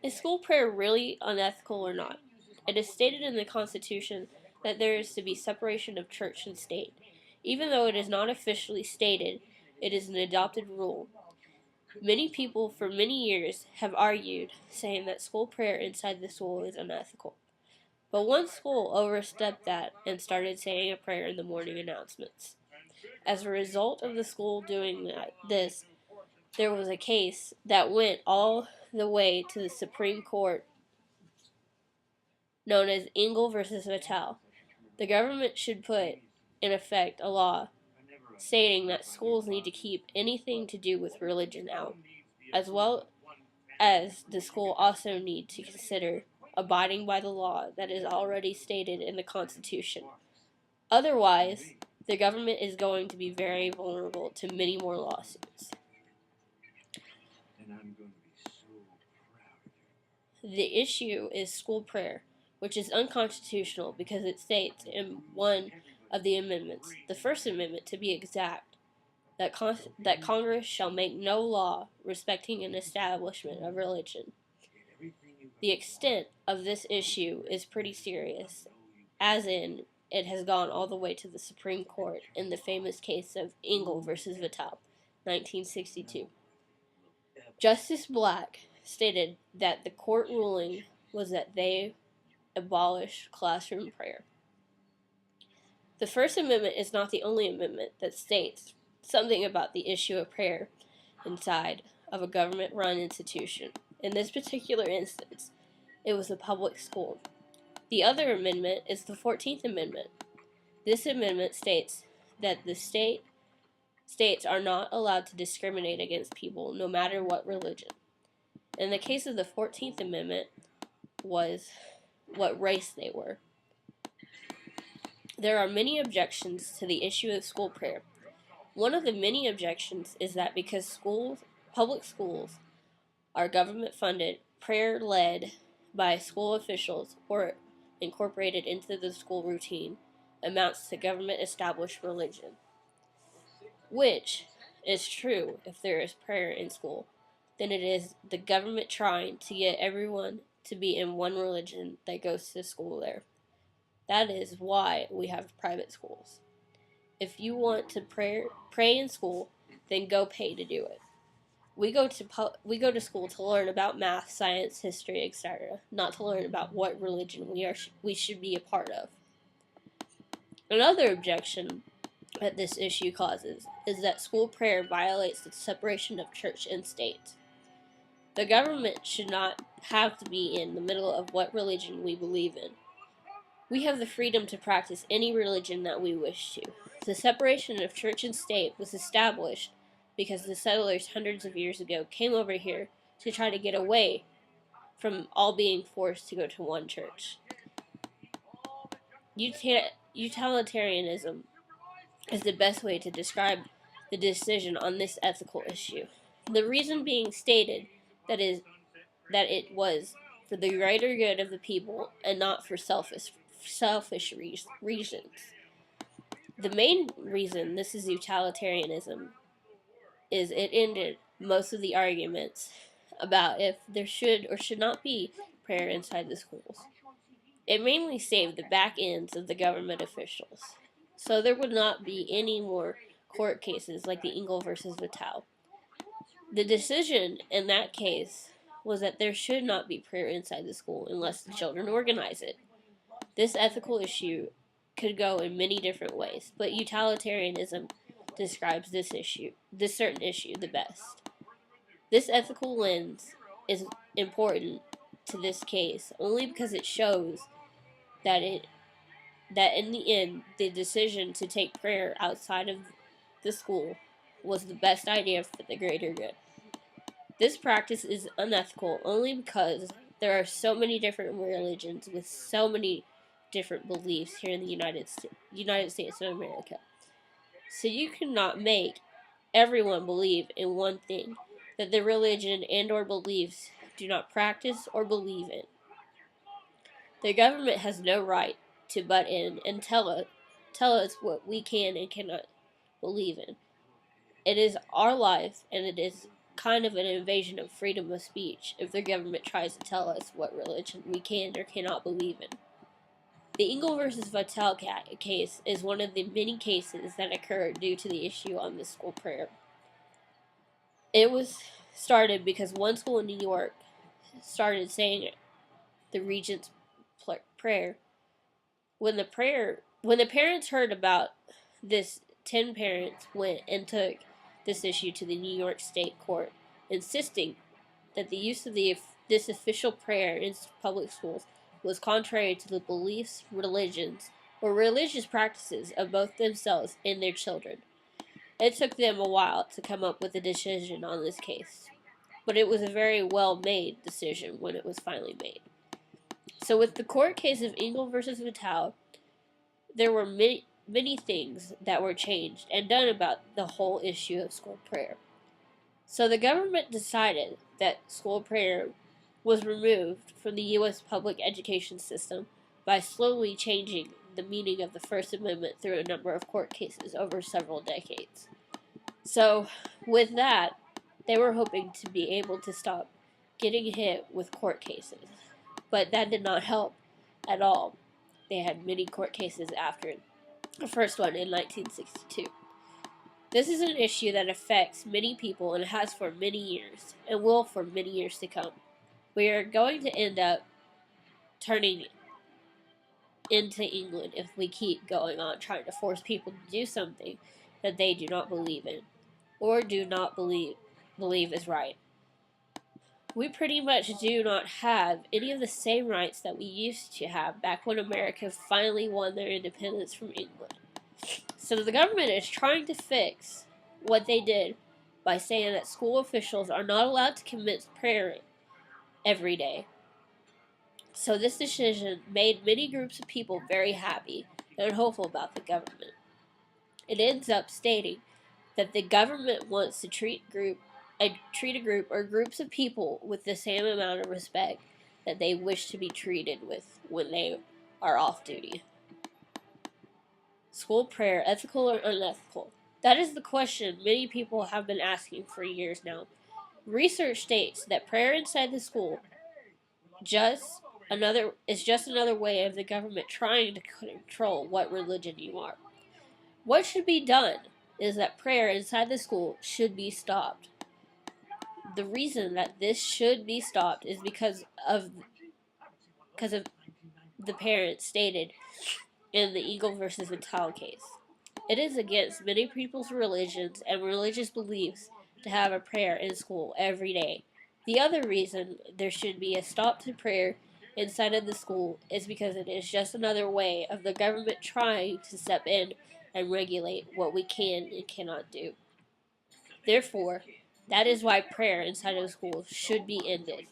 Is school prayer really unethical or not? It is stated in the Constitution that there is to be separation of church and state. Even though it is not officially stated, it is an adopted rule. Many people for many years have argued, saying that school prayer inside the school is unethical. But one school overstepped that and started saying a prayer in the morning announcements. As a result of the school doing this, there was a case that went all the way to the Supreme Court, known as Engel versus Vattel. The government should put in effect a law stating that schools need to keep anything to do with religion out, as well as the school also need to consider abiding by the law that is already stated in the Constitution. Otherwise, the government is going to be very vulnerable to many more lawsuits. The issue is school prayer, which is unconstitutional because it states in one of the amendments, the First Amendment to be exact, that Congress shall make no law respecting an establishment of religion. The extent of this issue is pretty serious, as in it has gone all the way to the Supreme Court in the famous case of Engel versus Vattel, 1962. Justice Black stated that the court ruling was that they abolished classroom prayer. The First Amendment is not the only amendment that states something about the issue of prayer inside of a government-run institution. In this particular instance, it was a public school. The other amendment is the 14th Amendment. This amendment states that the states are not allowed to discriminate against people no matter what religion. In the case of the 14th Amendment was what race they were. There are many objections to the issue of school prayer. One of the many objections is that because public schools are government funded, prayer led by school officials or incorporated into the school routine amounts to government established religion. Which is true if there is prayer in school, then it is the government trying to get everyone to be in one religion that goes to school there. That is why we have private schools. If you want to pray in school, then go pay to do it. We go to school to learn about math, science, history, etc., not to learn about what religion we should be a part of. Another objection that this issue causes is that school prayer violates the separation of church and state. The government should not have to be in the middle of what religion we believe in. We have the freedom to practice any religion that we wish to. The separation of church and state was established because the settlers hundreds of years ago came over here to try to get away from all being forced to go to one church. Utilitarianism is the best way to describe the decision on this ethical issue. The reason being stated that it was for the greater good of the people and not for selfish reasons. The main reason this is utilitarianism is it ended most of the arguments about if there should or should not be prayer inside the schools. It mainly saved the back ends of the government officials, so there would not be any more court cases like the Engel versus Vattel. The decision in that case was that there should not be prayer inside the school unless the children organize it. This ethical issue could go in many different ways, but utilitarianism describes this certain issue, the best. This ethical lens is important to this case only because it shows that in the end, the decision to take prayer outside of the school was the best idea for the greater good. This practice is unethical only because there are so many different religions with so many different beliefs here in the United States of America. So you cannot make everyone believe in one thing that their religion and or beliefs do not practice or believe in. The government has no right to butt in and tell us what we can and cannot believe in. It is our life and it is kind of an invasion of freedom of speech if the government tries to tell us what religion we can or cannot believe in. The Engel versus Vattel case is one of the many cases that occurred due to the issue on the school prayer. It was started because one school in New York started saying the Regent's prayer. When the parents heard about this, 10 parents went and took this issue to the New York State Court, insisting that the use of this official prayer in public schools was contrary to the beliefs, religions, or religious practices of both themselves and their children. It took them a while to come up with a decision on this case, but it was a very well-made decision when it was finally made. So with the court case of Engel versus Vattel, there were many things that were changed and done about the whole issue of school prayer. So the government decided that school prayer was removed from the U.S. public education system by slowly changing the meaning of the First Amendment through a number of court cases over several decades. So, with that, they were hoping to be able to stop getting hit with court cases. But that did not help at all. They had many court cases after the first one in 1962. This is an issue that affects many people and has for many years, and will for many years to come. We are going to end up turning into England if we keep going on trying to force people to do something that they do not believe in, or do not believe is right. We pretty much do not have any of the same rights that we used to have back when America finally won their independence from England. So the government is trying to fix what they did by saying that school officials are not allowed to commence prayer every day. So this decision made many groups of people very happy and hopeful about the government. It ends up stating that the government wants to treat a group or groups of people with the same amount of respect that they wish to be treated with when they are off duty. School prayer, ethical or unethical? That is the question many people have been asking for years now. Research states that prayer inside the school is just another way of the government trying to control what religion you are. What should be done is that prayer inside the school should be stopped. The reason that this should be stopped is because of the parents stated in the Engel versus Vattel case. It is against many people's religions and religious beliefs to have a prayer in school every day. The other reason there should be a stop to prayer inside of the school is because it is just another way of the government trying to step in and regulate what we can and cannot do. Therefore, that is why prayer inside of schools should be ended.